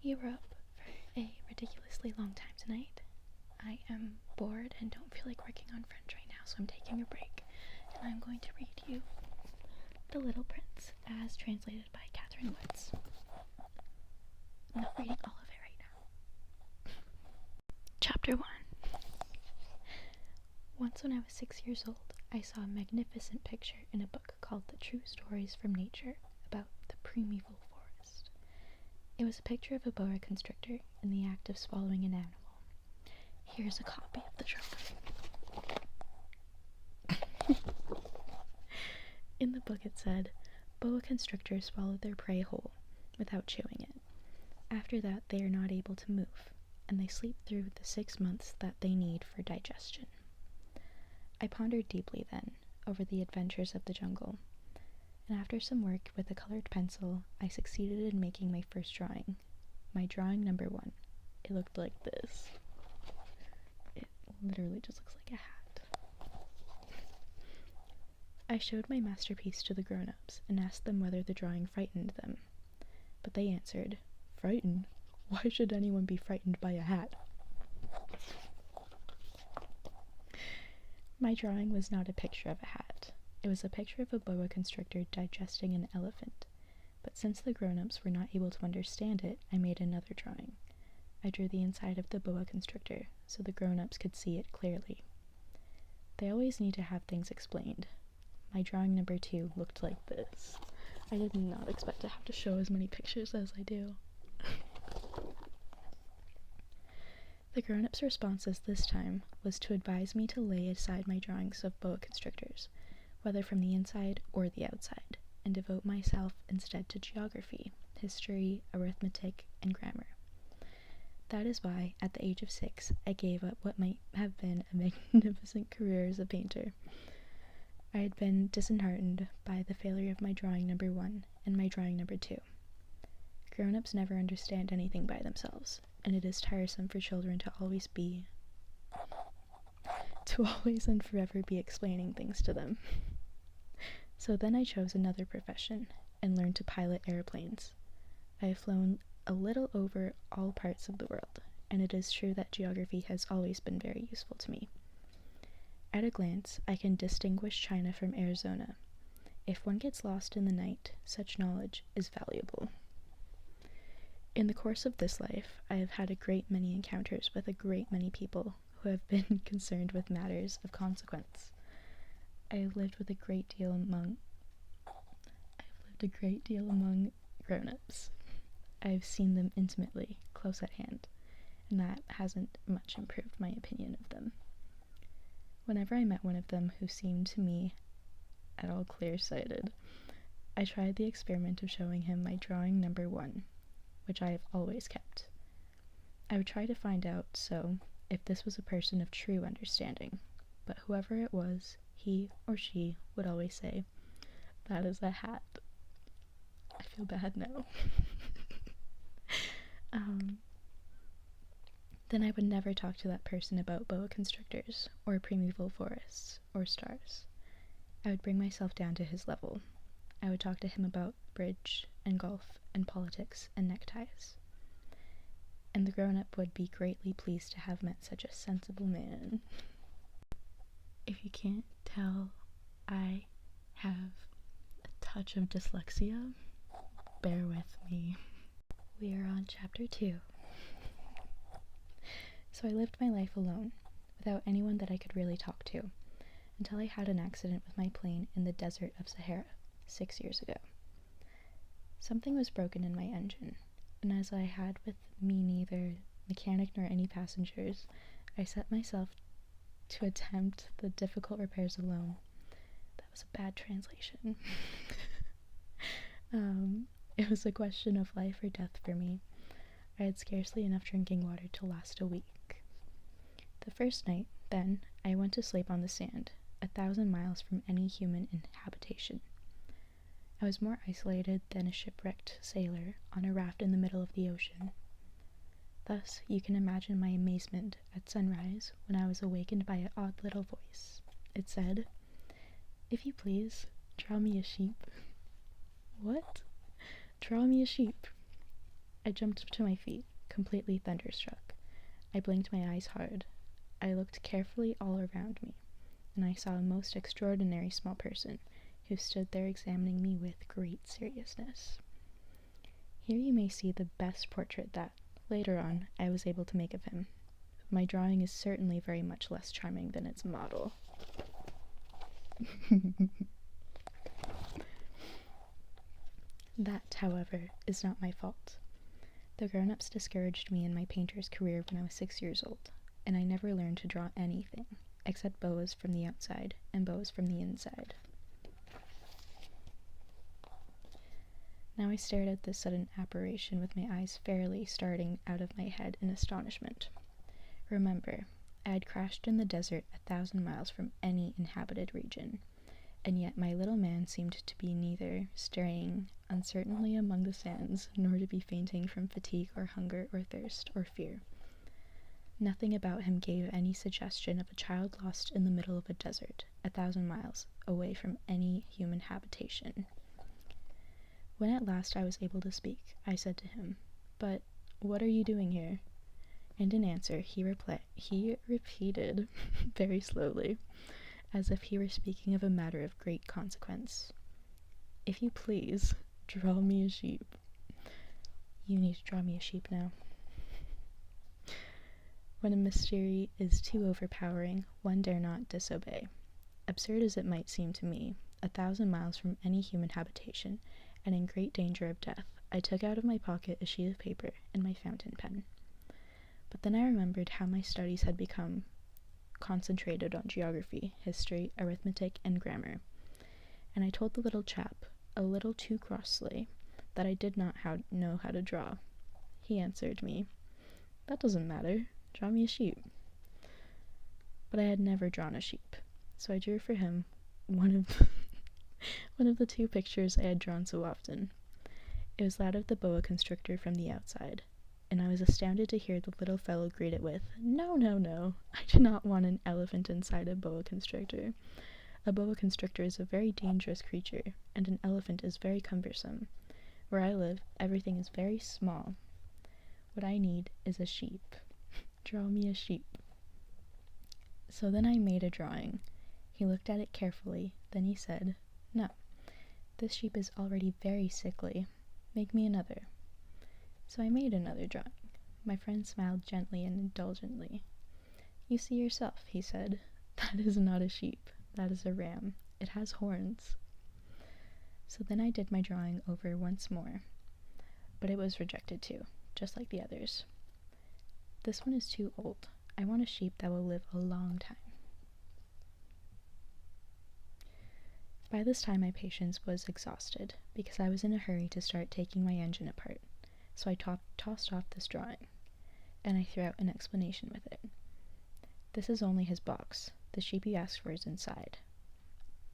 You were up for a ridiculously long time tonight. I am bored and don't feel like working on French right now, so I'm taking a break, and I'm going to read you The Little Prince, as translated by Catherine. I'm not reading all of it right now. Chapter 1. Once when I was 6 years old, I saw a magnificent picture in a book called The True Stories from Nature about the primeval forest. It was a picture of a boa constrictor in the act of swallowing an animal. Here's a copy of the drawing. In the book it said, boa constrictors swallow their prey whole, without chewing it. After that they are not able to move, and they sleep through the 6 months that they need for digestion. I pondered deeply then over the adventures of the jungle, and after some work with a colored pencil, I succeeded in making my first drawing. My drawing number 1. It looked like this. It literally just looks like a hat. I showed my masterpiece to the grown-ups and asked them whether the drawing frightened them. But they answered, "Frightened? Why should anyone be frightened by a hat?" My drawing was not a picture of a hat. It was a picture of a boa constrictor digesting an elephant. But since the grown-ups were not able to understand it, I made another drawing. I drew the inside of the boa constrictor, so the grown-ups could see it clearly. They always need to have things explained. My drawing number 2 looked like this. I did not expect to have to show as many pictures as I do. The grown-ups' responses this time was to advise me to lay aside my drawings of boa constrictors, whether from the inside or the outside, and devote myself instead to geography, history, arithmetic, and grammar. That is why, at the age of 6, I gave up what might have been a magnificent career as a painter. I had been disheartened by the failure of my drawing number 1 and my drawing number 2. Grown-ups never understand anything by themselves, and it is tiresome for children to always and forever be explaining things to them. So then I chose another profession and learned to pilot airplanes. I have flown a little over all parts of the world, and it is true that geography has always been very useful to me. At a glance, I can distinguish China from Arizona. If one gets lost in the night, such knowledge is valuable. In the course of this life, I have had a great many encounters with a great many people who have been concerned with matters of consequence. I have lived a great deal among grown-ups. I have seen them intimately, close at hand, and that hasn't much improved my opinion of them. Whenever I met one of them who seemed to me at all clear-sighted, I tried the experiment of showing him my drawing number 1, which I have always kept. I would try to find out, if this was a person of true understanding, but whoever it was, he or she would always say, "That is a hat." I feel bad now. Then I would never talk to that person about boa constrictors, or primeval forests, or stars. I would bring myself down to his level. I would talk to him about bridge, and golf, and politics, and neckties. And the grown-up would be greatly pleased to have met such a sensible man. If you can't tell, I have a touch of dyslexia. Bear with me. We are on chapter 2. So I lived my life alone, without anyone that I could really talk to, until I had an accident with my plane in the desert of Sahara 6 years ago. Something was broken in my engine, and as I had with me neither mechanic nor any passengers, I set myself to attempt the difficult repairs alone. That was a bad translation. It was a question of life or death for me. I had scarcely enough drinking water to last a week. The first night, then, I went to sleep on the sand, 1,000 miles from any human habitation. I was more isolated than a shipwrecked sailor on a raft in the middle of the ocean. Thus, you can imagine my amazement at sunrise when I was awakened by an odd little voice. It said, "If you please, draw me a sheep." What? Draw me a sheep. I jumped to my feet, completely thunderstruck. I blinked my eyes hard. I looked carefully all around me, and I saw a most extraordinary small person who stood there examining me with great seriousness. Here you may see the best portrait that, later on, I was able to make of him. My drawing is certainly very much less charming than its model. That, however, is not my fault. The grown-ups discouraged me in my painter's career when I was 6 years old, and I never learned to draw anything, except boas from the outside and boas from the inside. Now I stared at this sudden apparition with my eyes fairly starting out of my head in astonishment. Remember, I had crashed in the desert 1,000 miles from any inhabited region, and yet my little man seemed to be neither straying uncertainly among the sands, nor to be fainting from fatigue or hunger or thirst or fear. Nothing about him gave any suggestion of a child lost in the middle of a desert, 1,000 miles away from any human habitation. When at last I was able to speak, I said to him, "But what are you doing here?" And in answer, he repeated very slowly, as if he were speaking of a matter of great consequence, "If you please, draw me a sheep." You need to draw me a sheep now. When a mystery is too overpowering, one dare not disobey. Absurd as it might seem to me, 1,000 miles from any human habitation, and in great danger of death, I took out of my pocket a sheet of paper and my fountain pen. But then I remembered how my studies had become concentrated on geography, history, arithmetic, and grammar, and I told the little chap, a little too crossly, that I did not know how to draw. He answered me, "That doesn't matter, draw me a sheep." But I had never drawn a sheep, so I drew for him one of the two pictures I had drawn so often. It was that of the boa constrictor from the outside, and I was astounded to hear the little fellow greet it with, "No, no, no, I do not want an elephant inside a boa constrictor. A boa constrictor is a very dangerous creature, and an elephant is very cumbersome. Where I live, everything is very small. What I need is a sheep. Draw me a sheep." So then I made a drawing. He looked at it carefully, then he said, "No, this sheep is already very sickly. Make me another." So I made another drawing. My friend smiled gently and indulgently. "You see yourself," he said. "That is not a sheep. That is a ram. It has horns." So then I did my drawing over once more, but it was rejected too, just like the others. "This one is too old. I want a sheep that will live a long time." By this time my patience was exhausted, because I was in a hurry to start taking my engine apart, so I tossed off this drawing, and I threw out an explanation with it. "This is only his box. The sheep you asked for is inside."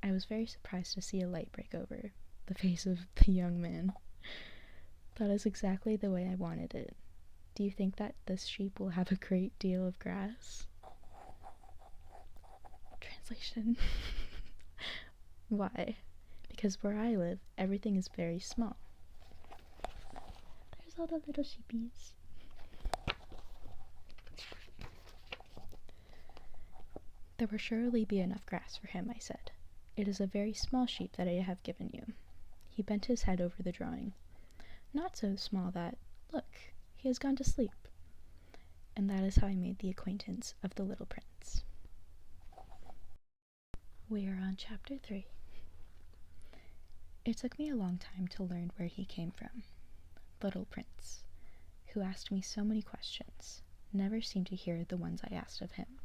I was very surprised to see a light break over the face of the young man. "That is exactly the way I wanted it. Do you think that this sheep will have a great deal of grass?" Translation. Why? Because where I live, everything is very small. There's all the little sheepies. "There will surely be enough grass for him," I said. "It is a very small sheep that I have given you." He bent his head over the drawing. "Not so small that, look, he has gone to sleep." And that is how I made the acquaintance of the little prince. We are on chapter 3. It took me a long time to learn where he came from. Little Prince, who asked me so many questions, never seemed to hear the ones I asked of him.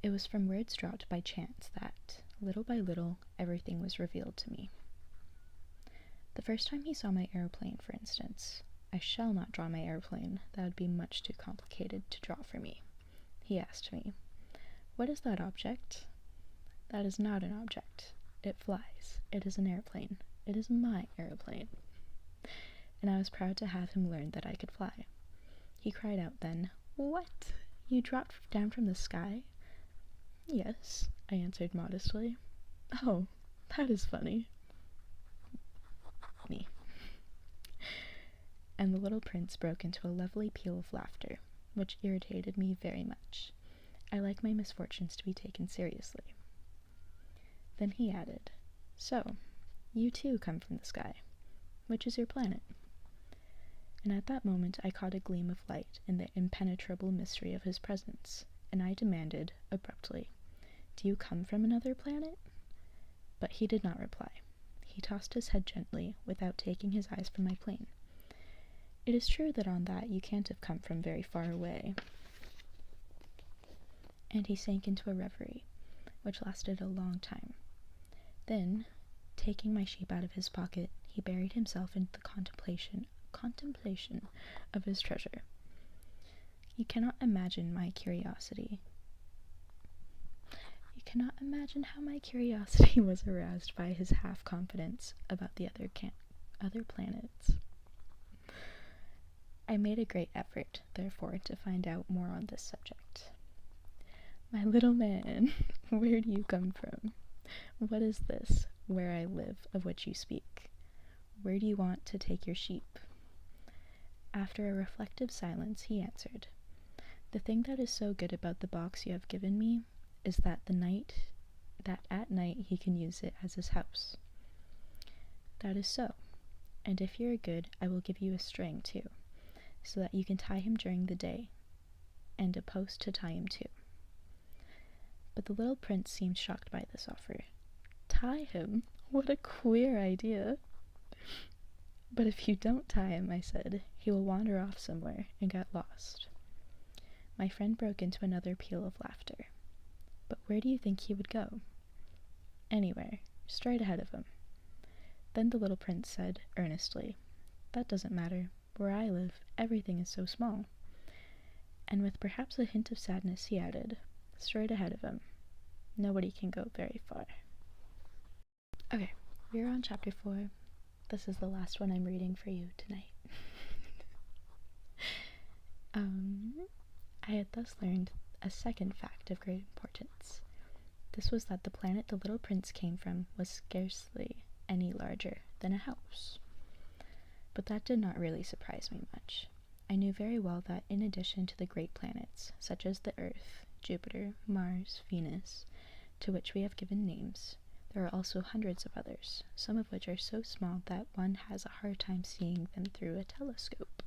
It was from words dropped by chance that, little by little, everything was revealed to me. The first time he saw my aeroplane, for instance, I shall not draw my aeroplane, that would be much too complicated to draw for me. He asked me, "What is that object?" "That is not an object. It flies. It is an airplane. It is my airplane." And I was proud to have him learn that I could fly. He cried out then, "What? You dropped down from the sky?" "Yes," I answered modestly. "Oh, that is funny." Me. and the little prince broke into a lovely peal of laughter, which irritated me very much. I like my misfortunes to be taken seriously. Then he added, "So, you too come from the sky. Which is your planet?" And at that moment I caught a gleam of light in the impenetrable mystery of his presence, and I demanded, abruptly, "Do you come from another planet?" But he did not reply. He tossed his head gently, without taking his eyes from my plane. It is true that on that you can't have come from very far away. And he sank into a reverie, which lasted a long time. Then, taking my sheep out of his pocket, he buried himself in the contemplation of his treasure. You cannot imagine how my curiosity was aroused by his half-confidence about the other planets. I made a great effort, therefore, to find out more on this subject. "My little man, where do you come from? What is this, where I live, of which you speak? Where do you want to take your sheep?" After a reflective silence, he answered, "The thing that is so good about the box you have given me is that at night he can use it as his house." "That is so, and if you are good, I will give you a string, too, so that you can tie him during the day, and a post to tie him to." But the little prince seemed shocked by this offer. "Tie him? What a queer idea!" "But if you don't tie him," I said, "he will wander off somewhere and get lost." My friend broke into another peal of laughter. "But where do you think he would go?" "Anywhere, straight ahead of him." Then the little prince said, earnestly, "That doesn't matter. Where I live, everything is so small." And with perhaps a hint of sadness, he added, "Straight ahead of him. Nobody can go very far." Okay, we're on chapter 4. This is the last one I'm reading for you tonight. I had thus learned a second fact of great importance. This was that the planet the little prince came from was scarcely any larger than a house. But that did not really surprise me much. I knew very well that in addition to the great planets, such as the Earth, Jupiter, Mars, Venus, to which we have given names, there are also hundreds of others, some of which are so small that one has a hard time seeing them through a telescope.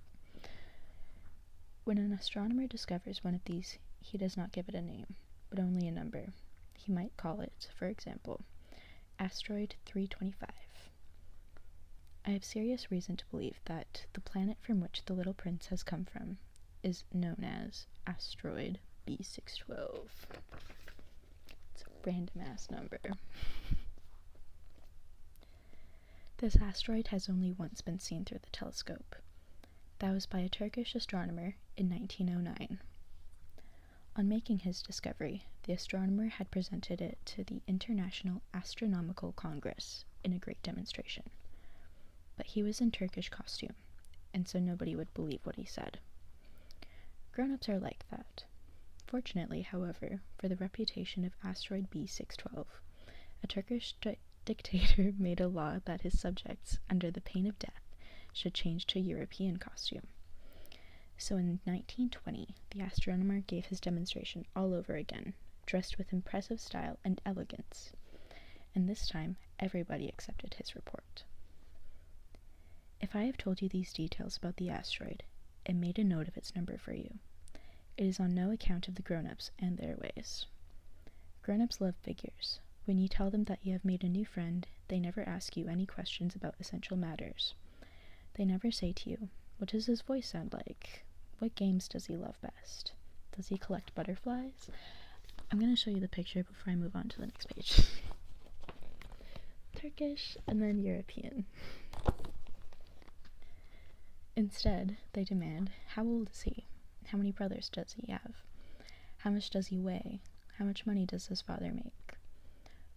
When an astronomer discovers one of these, he does not give it a name, but only a number. He might call it, for example, Asteroid 325. I have serious reason to believe that the planet from which the little prince has come from is known as Asteroid B612. It's a random-ass number. This asteroid has only once been seen through the telescope. That was by a Turkish astronomer in 1909. On making his discovery, the astronomer had presented it to the International Astronomical Congress in a great demonstration. But he was in Turkish costume, and so nobody would believe what he said. Grown-ups are like that. Fortunately, however, for the reputation of asteroid B612, a Turkish dictator made a law that his subjects, under the pain of death, should change to European costume. So in 1920, the astronomer gave his demonstration all over again, dressed with impressive style and elegance. And this time, everybody accepted his report. If I have told you these details about the asteroid, and made a note of its number for you, it is on no account of the grown-ups and their ways. Grown-ups love figures. When you tell them that you have made a new friend, they never ask you any questions about essential matters. They never say to you, "What does his voice sound like? What games does he love best? Does he collect butterflies?" I'm going to show you the picture before I move on to the next page. Turkish and then European. Instead, they demand, how old is he? How many brothers does he have? How much does he weigh? How much money does his father make?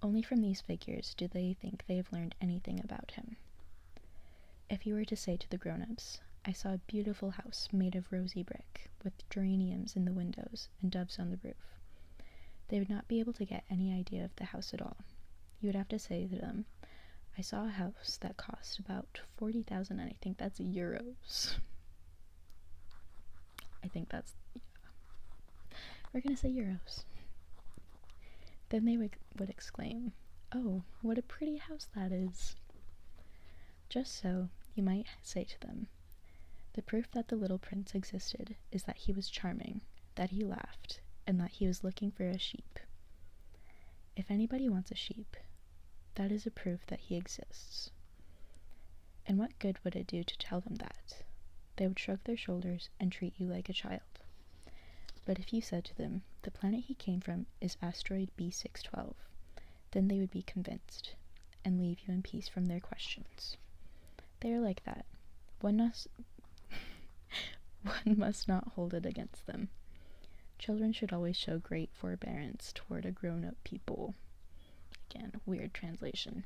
Only from these figures do they think they have learned anything about him. If you were to say to the grown-ups, "I saw a beautiful house made of rosy brick, with geraniums in the windows and doves on the roof," they would not be able to get any idea of the house at all. You would have to say to them, I saw a house that cost about 40,000, and I think that's euros. I think that's, we're gonna say euros. Then they would exclaim, "Oh, what a pretty house that is." Just so, you might say to them, the proof that the little prince existed is that he was charming, that he laughed, and that he was looking for a sheep. If anybody wants a sheep, that is a proof that he exists. And what good would it do to tell them that? They would shrug their shoulders and treat you like a child. But if you said to them, the planet he came from is asteroid B612, then they would be convinced, and leave you in peace from their questions. They are like that. One must not hold it against them. Children should always show great forbearance toward a grown-up people. Again, weird translation.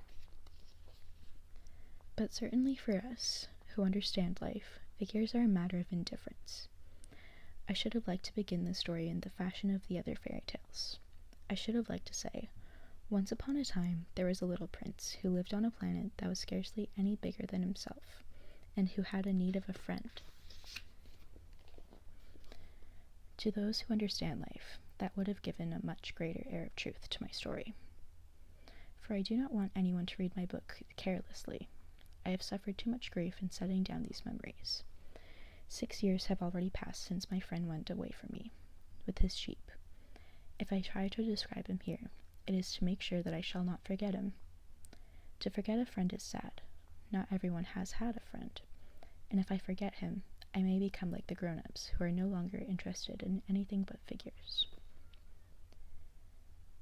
But certainly for us, who understand life, figures are a matter of indifference. I should have liked to begin the story in the fashion of the other fairy tales. I should have liked to say, once upon a time there was a little prince who lived on a planet that was scarcely any bigger than himself, and who had a need of a friend. To those who understand life, that would have given a much greater air of truth to my story. For I do not want anyone to read my book carelessly. I have suffered too much grief in setting down these memories. 6 years have already passed since my friend went away from me, with his sheep. If I try to describe him here, it is to make sure that I shall not forget him. To forget a friend is sad. Not everyone has had a friend. And if I forget him, I may become like the grown-ups, who are no longer interested in anything but figures.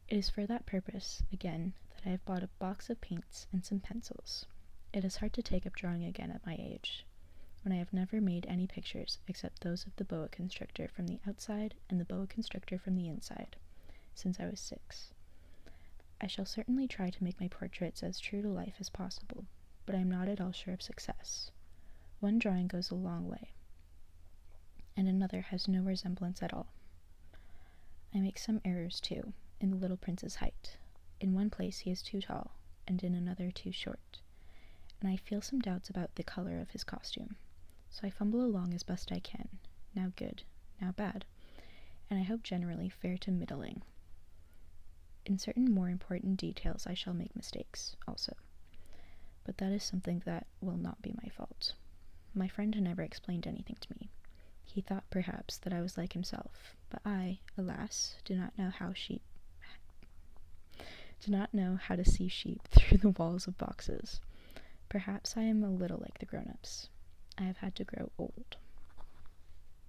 It is for that purpose, again, that I have bought a box of paints and some pencils. It is hard to take up drawing again at my age, when I have never made any pictures except those of the boa constrictor from the outside and the boa constrictor from the inside, since I was 6. I shall certainly try to make my portraits as true to life as possible, but I am not at all sure of success. One drawing goes a long way, and another has no resemblance at all. I make some errors, too, in the little prince's height. In one place he is too tall, and in another too short, and I feel some doubts about the color of his costume, so I fumble along as best I can, now good, now bad, and I hope generally fair to middling. In certain more important details I shall make mistakes, also, but that is something that will not be my fault. My friend never explained anything to me. He thought, perhaps, that I was like himself, but I, alas, do not know how to see sheep through the walls of boxes. Perhaps I am a little like the grown-ups. I have had to grow old.